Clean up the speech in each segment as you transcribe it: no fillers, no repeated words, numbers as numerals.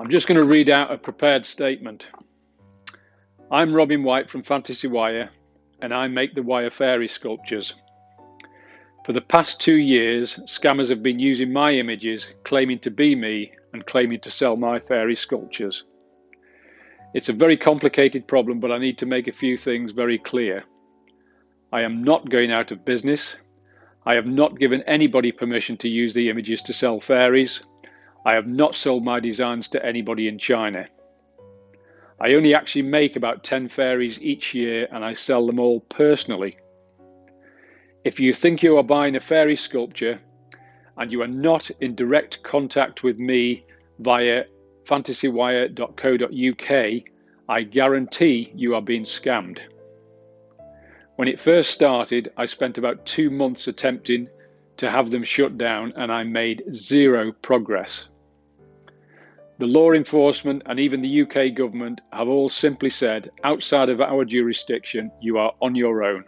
I'm just going to read out a prepared statement. I'm Robin Wight from FantasyWire, and I make the wire fairy sculptures. For the past 2 years, scammers have been using my images, claiming to be me and claiming to sell my fairy sculptures. It's a very complicated problem, but I need to make a few things very clear. I am not going out of business. I have not given anybody permission to use the images to sell fairies. I have not sold my designs to anybody in China. I only actually make about 10 fairies each year, and I sell them all personally. If you think you are buying a fairy sculpture and you are not in direct contact with me via FantasyWire.co.uk, I guarantee you are being scammed. When it first started, I spent about 2 months attempting to have them shut down, and I made zero progress. The law enforcement and even the UK government have all simply said, outside of our jurisdiction, you are on your own.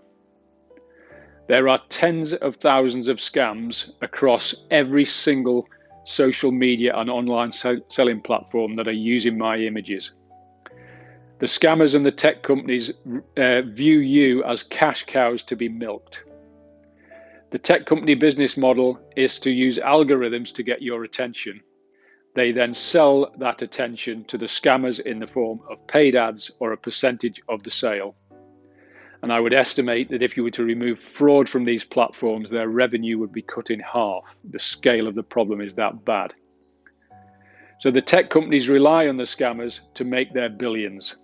There are tens of thousands of scams across every single social media and online selling platform that are using my images. The scammers and the tech companies view you as cash cows to be milked. The tech company business model is to use algorithms to get your attention. They then sell that attention to the scammers in the form of paid ads or a percentage of the sale. And I would estimate that if you were to remove fraud from these platforms, their revenue would be cut in half. The scale of the problem is that bad. So the tech companies rely on the scammers to make their billions.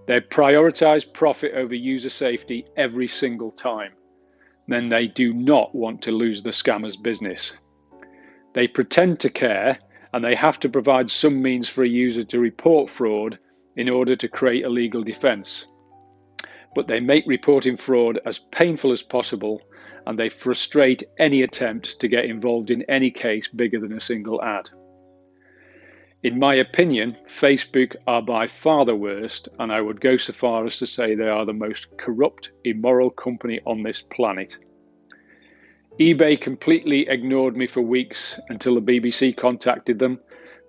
They prioritize profit over user safety every single time. Then they do not want to lose the scammers' business. They pretend to care, and they have to provide some means for a user to report fraud in order to create a legal defense. But they make reporting fraud as painful as possible, and they frustrate any attempt to get involved in any case bigger than a single ad. In my opinion, Facebook are by far the worst, and I would go so far as to say they are the most corrupt, immoral company on this planet. eBay completely ignored me for weeks until the BBC contacted them.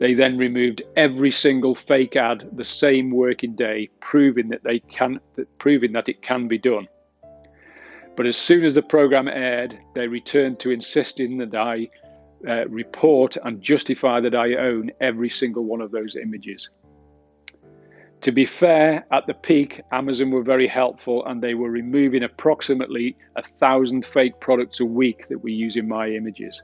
They then removed every single fake ad the same working day, proving that it can be done. But as soon as the program aired, they returned to insisting that I report and justify that I own every single one of those images. To be fair, at the peak, Amazon were very helpful, and they were removing approximately 1,000 fake products a week that we use in my images.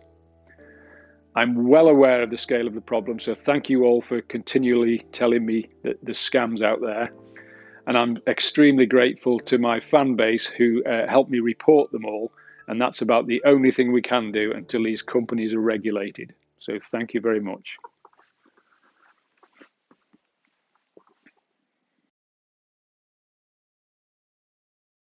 I'm well aware of the scale of the problem, so thank you all for continually telling me that there's scams out there. And I'm extremely grateful to my fan base who helped me report them all, and that's about the only thing we can do until these companies are regulated. So thank you very much.